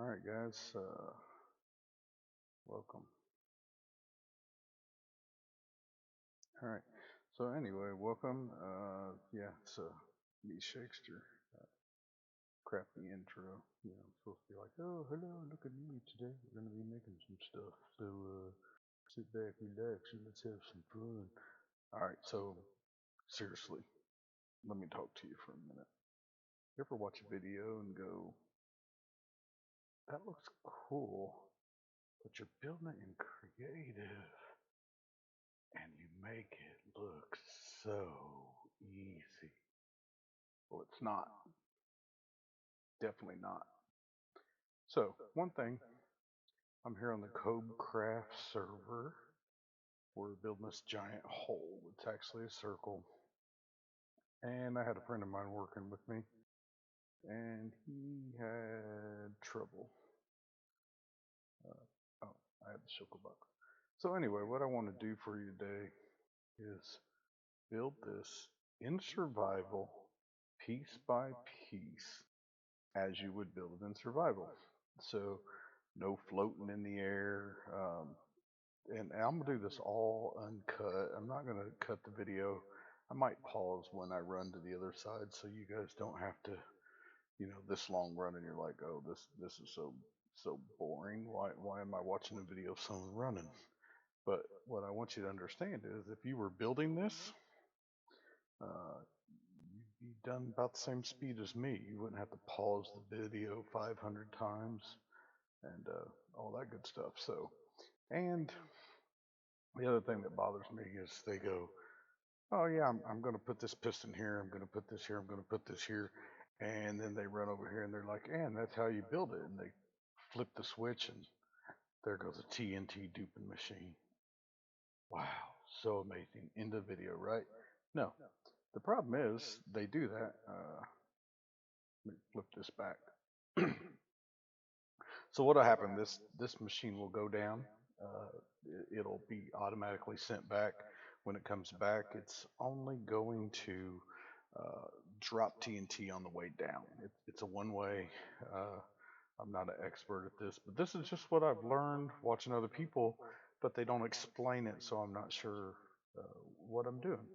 All right, guys. Welcome. All right. So anyway, welcome. Yeah. So me Shakespeare. Crappy intro. I'm supposed to be like, oh, hello, look at me. Today we're gonna be making some stuff. So sit back, relax, and let's have some fun. All right. So seriously, let me talk to you for a minute. You ever watch a video and go, that looks cool, but you're building it in creative, and you make it look so easy. Well, it's not. Definitely not. So, one thing, I'm here on the CodeCraft server. We're building this giant hole. It's actually a circle. And I had a friend of mine working with me, and he had trouble. Oh, I had the Shuttlebug. So, anyway, what I want to do for you today is build this in survival, piece by piece, as you would build it in survival. So no floating in the air. And I'm gonna do this all uncut. I'm not gonna cut the video. I might pause when I run to the other side so you guys don't have to, this long run and you're like, oh, this is so boring. Why am I watching a video of someone running? But what I want you to understand is if you were building this, uh, you'd be done about the same speed as me. You wouldn't have to pause the video 500 times and all that good stuff. So, and the other thing that bothers me is they go, oh yeah, I'm going to put this piston here. I'm going to put this here. I'm going to put this here. And then they run over here and they're like, and that's how you build it. And they flip the switch and there goes a TNT Duper machine. Wow, so amazing. End of video, right? No, the problem is they do that. Let me flip this back. So what'll happen? This machine will go down. It'll be automatically sent back. When it comes back, it's only going to uh, drop TNT on the way down. It's a one-way. I'm not an expert at this, but this is just what I've learned watching other people, but they don't explain it, so I'm not sure uh, what I'm doing.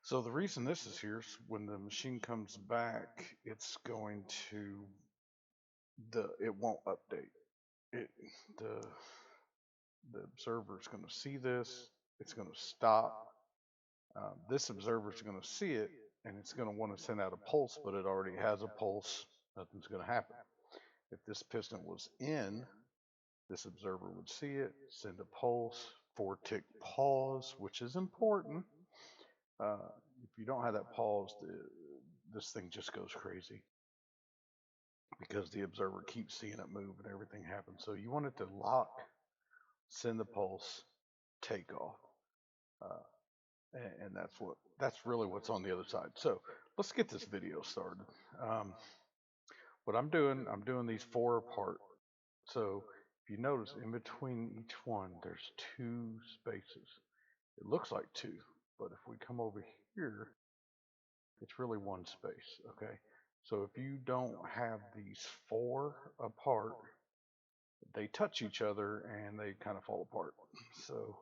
So the reason this is here is when the machine comes back, it's going to it won't update. It the the observer is going to see this. It's going to stop. This observer is going to see it, and it's going to want to send out a pulse, but it already has a pulse. Nothing's going to happen. If this piston was in, this observer would see it, send a pulse, 4-tick pause, which is important. If you don't have that pause, this thing just goes crazy because the observer keeps seeing it move and everything happens. So you want it to lock, send the pulse, take off. Uh, and that's really what's on the other side. So let's get this video started. What I'm doing these 4 apart. So if you notice in between each one, there's 2 spaces. It looks like 2, but if we come over here, it's really 1 space. Okay. So if you don't have these 4 apart, they touch each other and they kind of fall apart. So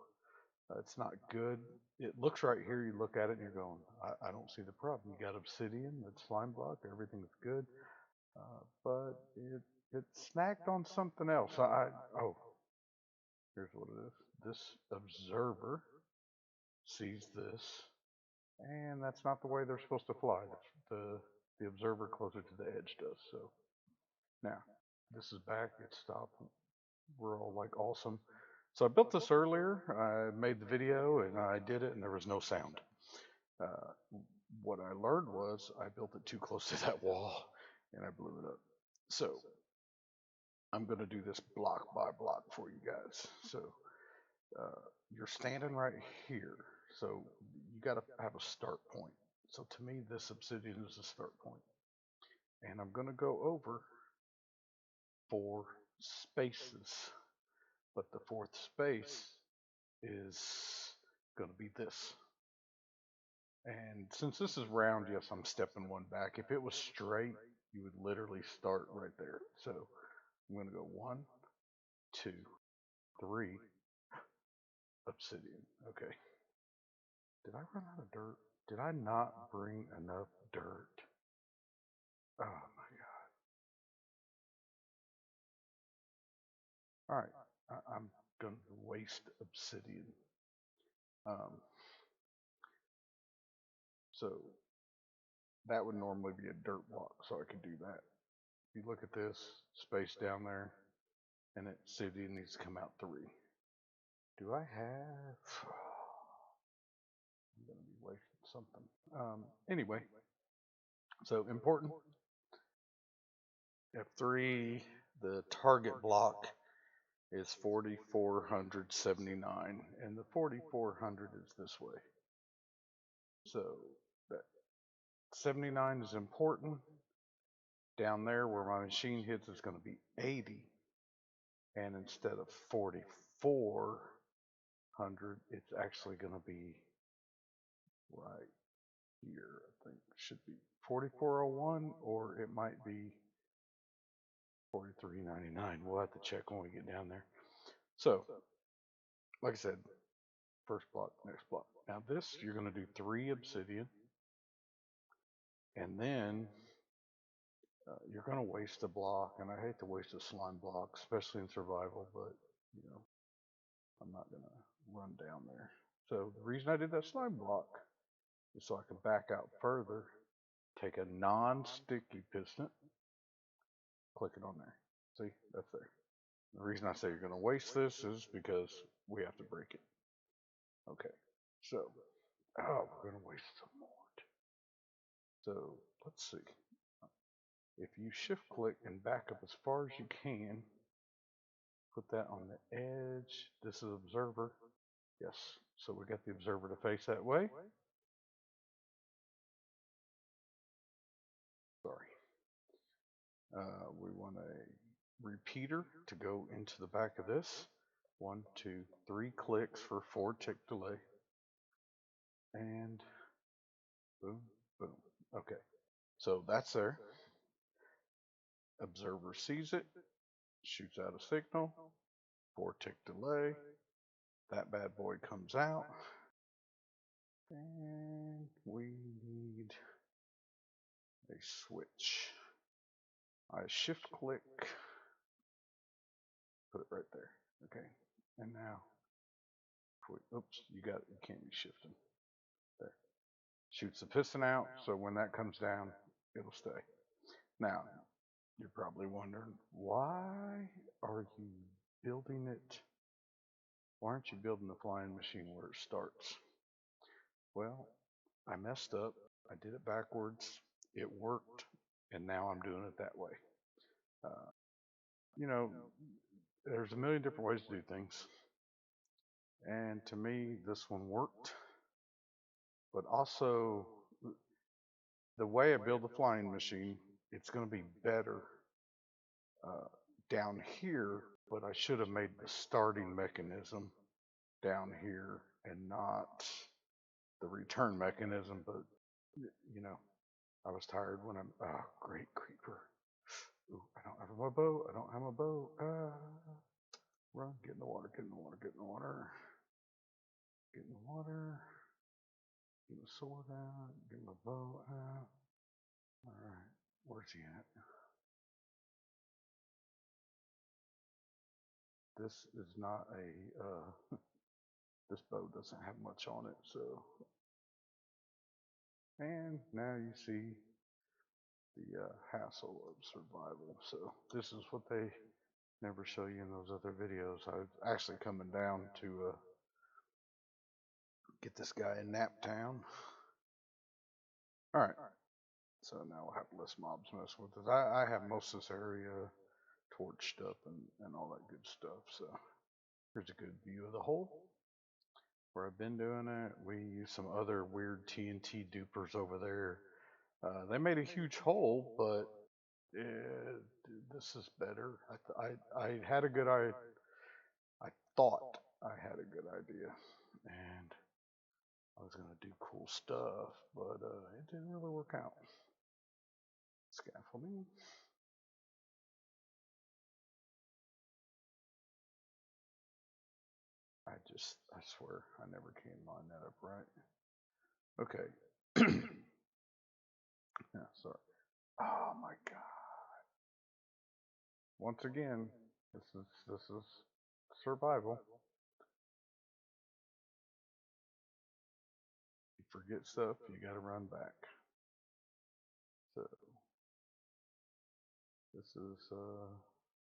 it's not good. It looks right here. You look at it and you're going, I don't see the problem. You got obsidian, it's slime block, everything's good, but it snagged on something else. Oh, here's what it is. This observer sees this, and that's not the way they're supposed to fly. The observer closer to the edge does. So now this is back. It stopped. We're all like awesome. So I built this earlier. I made the video and I did it, and there was no sound. Uh, what I learned was I built it too close to that wall and I blew it up. So I'm going to do this block by block for you guys. So uh, you're standing right here. So you got to have a start point. So to me, this obsidian is a start point. And I'm going to go over 4 spaces. But the 4th space is going to be this. And since this is round, yes, I'm stepping 1 back. If it was straight, You would literally start right there. So I'm going to go 1, 2, 3, obsidian. Okay. Did I run out of dirt? Did I not bring enough dirt? Oh my God. All right. I'm going to waste obsidian. Um, so that would normally be a dirt block, so I could do that. If you look at this space down there, and obsidian needs to come out 3. Do I have? I'm going to be wasting something. Anyway, so important. F3, the target block is 4,479, and the 4,400 is this way. So that 79 is important. Down there where my machine hits is going to be 80, and instead of 4,400, it's actually going to be right here. I think it should be 4,401, or it might be 43.99. We'll have to check when we get down there. So, like I said, first block, next block. Now this, you're going to do 3 obsidian, and then you're going to waste a block, and I hate to waste a slime block, especially in survival, but, you know, I'm not going to run down there. So the reason I did that slime block is so I can back out further, take a non-sticky piston, click it on there. See, that's there. The reason I say you're going to waste this is because we have to break it. Okay, so, we're going to waste some more. So, let's see. If you shift click and back up as far as you can, put that on the edge. This is observer. Yes, so we got the observer to face that way. Sorry. We want a repeater to go into the back of this. 1, 2, 3 clicks for 4 tick delay. And boom, boom. Okay, so that's there. Observer sees it, shoots out a signal, 4 tick delay. That bad boy comes out. And we need a switch. I shift click, put it right there. Okay, and now, oops, you can't be shifting. There. Shoots the piston out, so when that comes down, it'll stay. Now, you're probably wondering, why are you building it? Why aren't you building the flying machine where it starts? Well, I messed up. I did it backwards. It worked, and now I'm doing it that way. You know, there's a million different ways to do things. And to me, this one worked. But also, the way I build the flying machine, it's going to be better down here, but I should have made the starting mechanism down here and not the return mechanism. But, you know, I was tired when great creeper. Ooh, I don't have my bow. I don't have my bow. Run, get in the water, get in the water, get in the water. Get in the water. Get my sword out. Get my bow out. Alright, where's he at? This is not a, this bow doesn't have much on it, so. And now you see the hassle of survival. So this is what they never show you in those other videos. I was actually coming down to get this guy in Naptown. Alright, so now we'll have less mobs mess with us. I have most of this area torched up and all that good stuff. So here's a good view of the hole where I've been doing it. We use some other weird TNT dupers over there. They made a huge hole, but this is better. I had a good idea. I thought I had a good idea, and I was gonna do cool stuff, but it didn't really work out. Scaffolding. I swear, I never can line that up right. Okay. Yeah, sorry. Oh my God. Once again, this is survival. You forget stuff, you gotta run back. So this is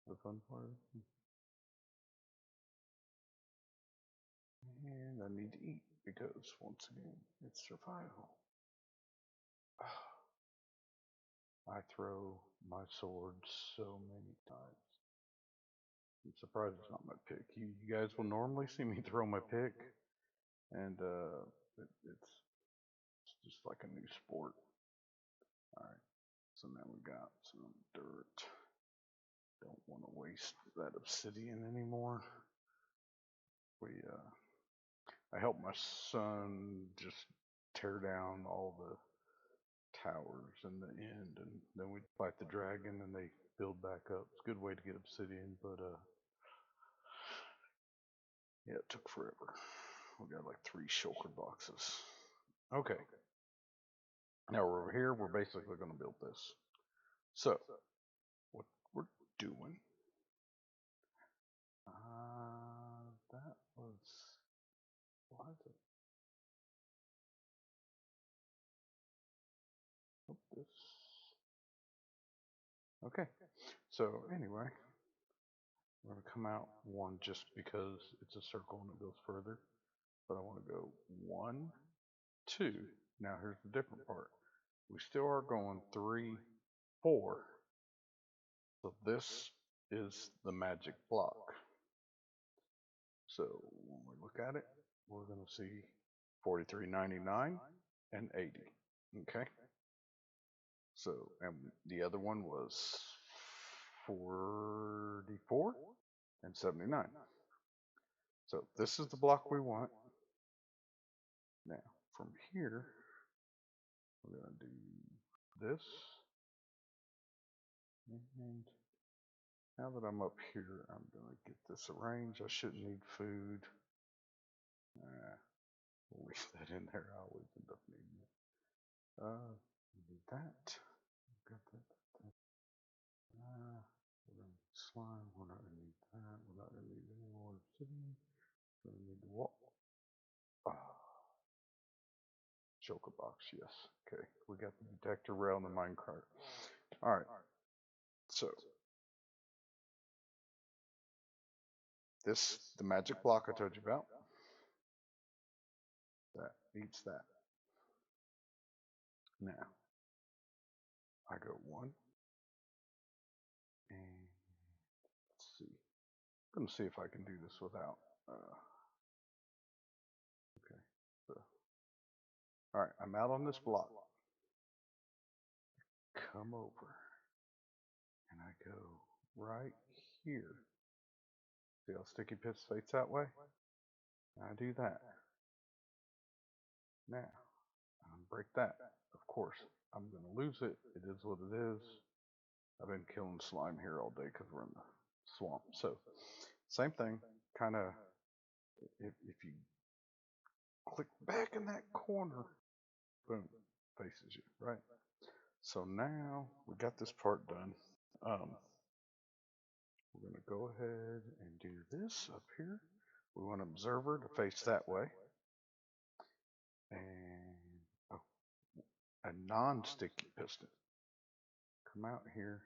the fun part. And I need to eat because once again, it's survival. I throw my sword so many times. I'm surprised it's not my pick. You guys will normally see me throw my pick, and it's just like a new sport. All right, so now we got some dirt. Don't want to waste that obsidian anymore. I helped my son just tear down all the towers in the end, and then we fight the dragon, and they build back up. It's a good way to get obsidian, but yeah, it took forever. We got like 3 shulker boxes. Okay, now we're over here. We're basically going to build this. So what we're doing, that was, why is it? Oh, this. Okay, so anyway, we're going to come out 1 just because it's a circle and it goes further. But I want to go 1, 2. Now here's the different part. We still are going 3, 4. So this is the magic block. So when we look at it, we're going to see 43.99 and 80. Okay. So, and the other one was 44 and 79. So this is the block we want. Now from here, we're going to do this. And now that I'm up here, I'm going to get this arranged. I shouldn't need food. We'll leave that in there. I always end up needing it. Need that. Got that. We're going to need slime. We're not going to need that. We're not going to need any more obsidian. We're going to need the wall. Joker box, yes. Okay, we got the detector rail and the minecart. All right. So this, the magic block I told you about, that beats that. Now, I go 1, and let's see. I'm gonna see if I can do this without. Okay. So, all right, I'm out on this block. Come over, and I go right here. See how sticky piss face that way? I do that. Now, break that. Of course, I'm gonna lose it. It is what it is. I've been killing slime here all day because we're in the swamp. So, same thing. Kind of, if you click back in that corner, boom, faces you, right? So now we got this part done. We're going to go ahead and do this up here. We want observer to face that way. And oh, a non-sticky piston. Come out here,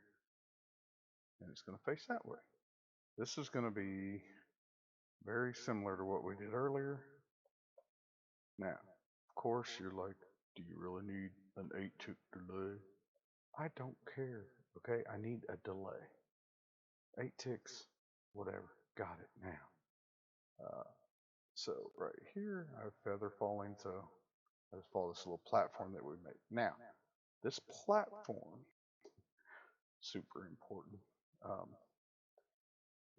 and it's going to face that way. This is going to be very similar to what we did earlier. Now, of course, you're like, do you really need an 8-tick delay? I don't care, okay? I need a delay. 8 ticks, whatever. Got it now. So right here, I have feather falling, so I just follow this little platform that we made. Now, this platform, super important.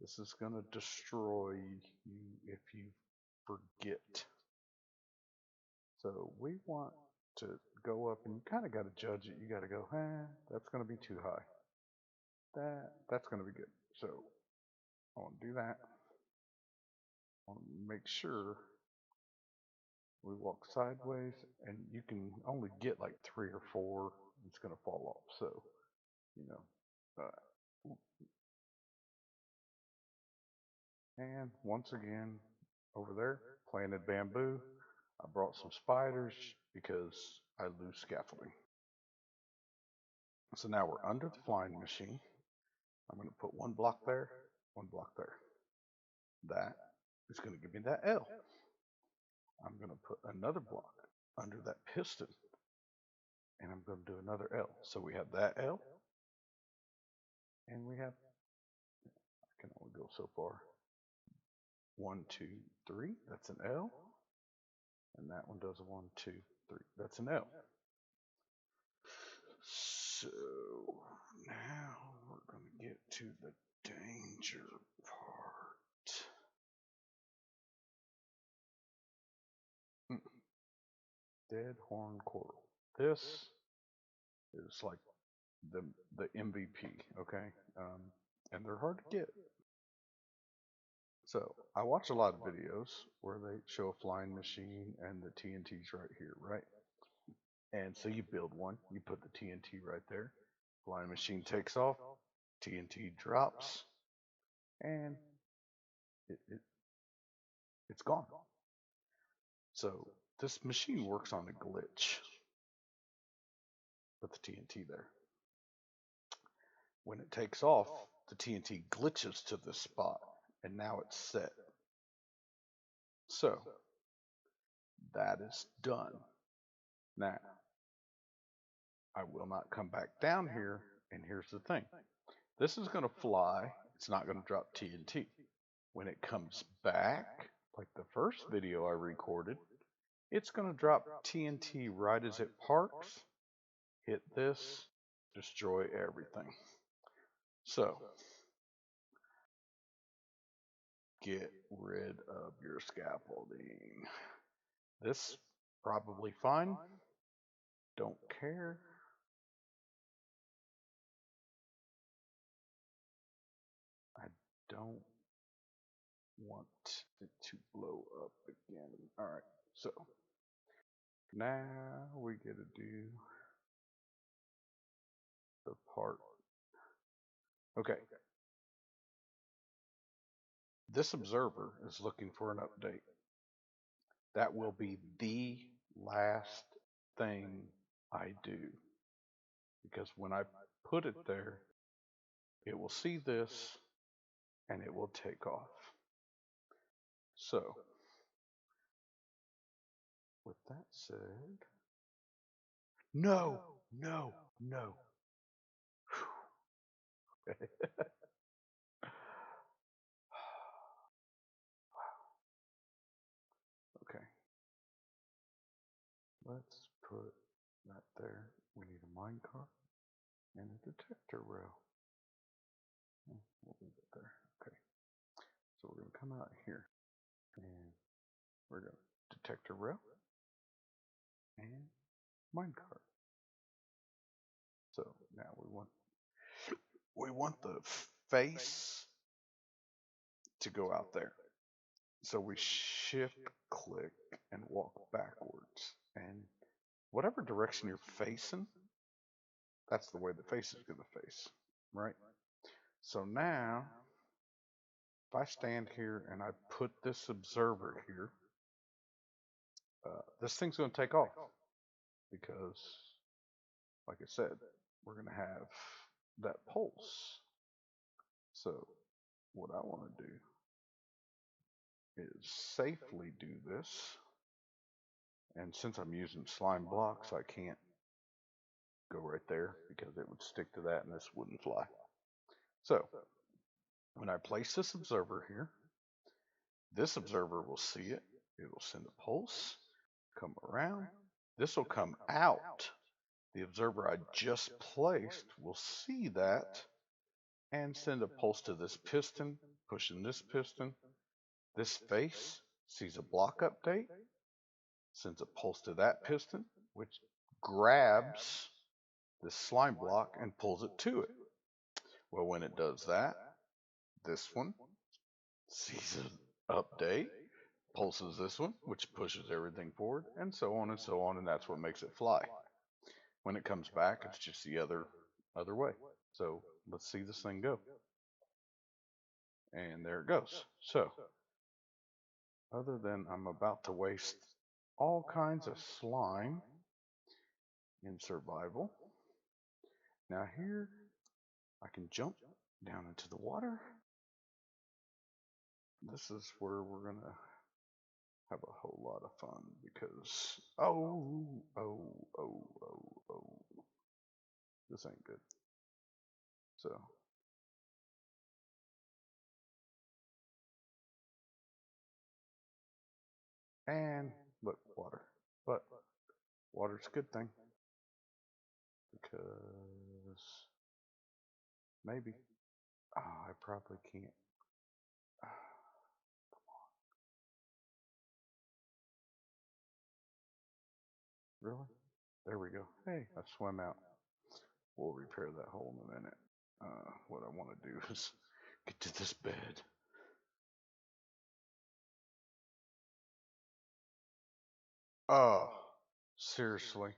This is going to destroy you if you forget. So we want to go up, and you kind of got to judge it. You got to go, that's going to be too high. That's going to be good. So I want to do that. I want to make sure we walk sideways, and you can only get like 3 or 4. It's going to fall off. So, you know, and once again, over there, planted bamboo. I brought some spiders because I lose scaffolding. So now we're under the flying machine. I'm going to put 1 block there, 1 block there. That is going to give me that L. I'm going to put another block under that piston, and I'm going to do another L. So we have that L, and we have, I can only go so far. 1, 2, 3, that's an L. And that one does a 1, 2, 3, that's an L. So now we're going to get to the danger part. Dead horn coral. This is like the MVP, okay? And they're hard to get. So I watch a lot of videos where they show a flying machine and the TNT's right here, right? And so you build one, you put the TNT right there, flying machine takes off, TNT drops, and it's gone. So this machine works on a glitch with the TNT there. When it takes off, the TNT glitches to this spot, and now it's set. So that is done. Now, I will not come back down here, and here's the thing. This is going to fly. It's not going to drop TNT. When it comes back, like the first video I recorded, it's going to drop TNT right as it parks, hit this, destroy everything. So, get rid of your scaffolding. This probably fine. Don't care. I don't want it to blow up again. All right, so now we get to do the part. Okay. This observer is looking for an update. That will be the last thing I do. Because when I put it there, it will see this and it will take off. So, with that said, no. Okay. Let's put that there. We need a minecart and a detector rail. We'll leave it there. Okay. So we're going to come out here and we're going to detector rail and minecart. So now we want the face to go out there. So we shift click and walk backwards, and whatever direction you're facing, that's the way the face is going to face, right? So now if I stand here and I put this observer here, this thing's going to take off because, like I said, we're going to have that pulse. So what I want to do is safely do this. And since I'm using slime blocks, I can't go right there because it would stick to that and this wouldn't fly. So when I place this observer here, this observer will see it. It'll send a pulse, come around. This will come out. The observer I just placed will see that and send a pulse to this piston, pushing this piston. This face sees a block update, sends a pulse to that piston, which grabs this slime block and pulls it to it. Well, when it does that, this one sees an update, pulses this one, which pushes everything forward, and so on and so on, and that's what makes it fly. When it comes back, it's just the other way. So let's see this thing go. And there it goes. So, other than I'm about to waste all kinds of slime in survival, now here I can jump down into the water. This is where we're going to have a whole lot of fun because, oh, this ain't good. So, and look, water. But water's a good thing because maybe, I probably can't. Really? There we go. Hey, I swam out. We'll repair that hole in a minute. What I want to do is get to this bed. Oh, seriously.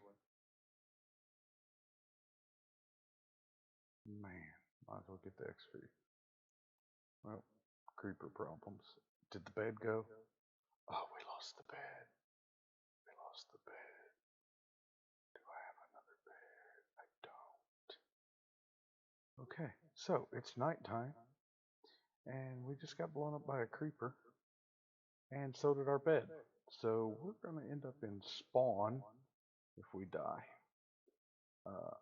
Man, might as well get the XP. Well, creeper problems. Did the bed go? Oh, we lost the bed. We lost the bed. Do I have another bed? I don't. Okay, so it's nighttime, and we just got blown up by a creeper, and so did our bed. So we're going to end up in spawn if we die. Uh,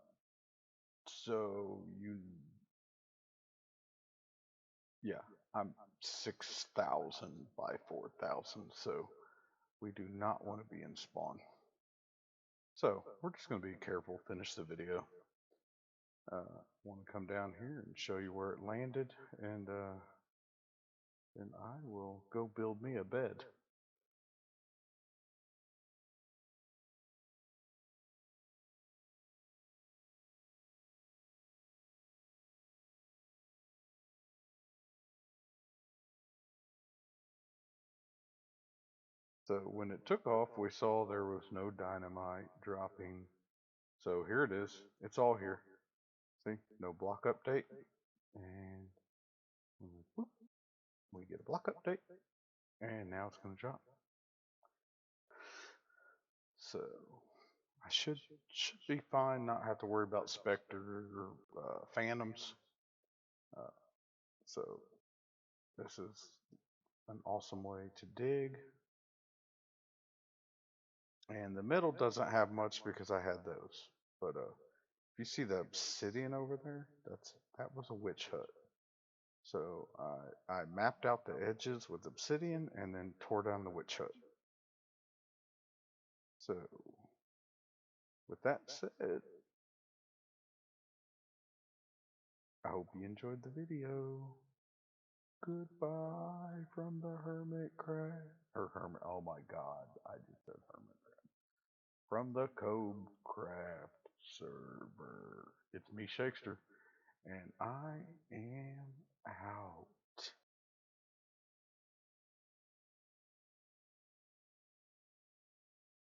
so yeah, I'm 6,000 by 4,000, so we do not want to be in spawn. So we're just going to be careful, finish the video. Want to come down here and show you where it landed, and then I will go build me a bed. So when it took off, we saw there was no dynamite dropping. So here it is. It's all here. See, no block update. And whoop, we get a block update. And now it's going to drop. So I should be fine, not have to worry about Spectre or Phantoms. So this is an awesome way to dig. And the middle doesn't have much because I had those. But if you see the obsidian over there, that was a witch hut. So I mapped out the edges with obsidian and then tore down the witch hut. So with that said, I hope you enjoyed the video. Goodbye from the hermit crab. Or hermit, oh my god, I just said hermit crab. From the Codecraft server. It's me, Shakester, and I am out.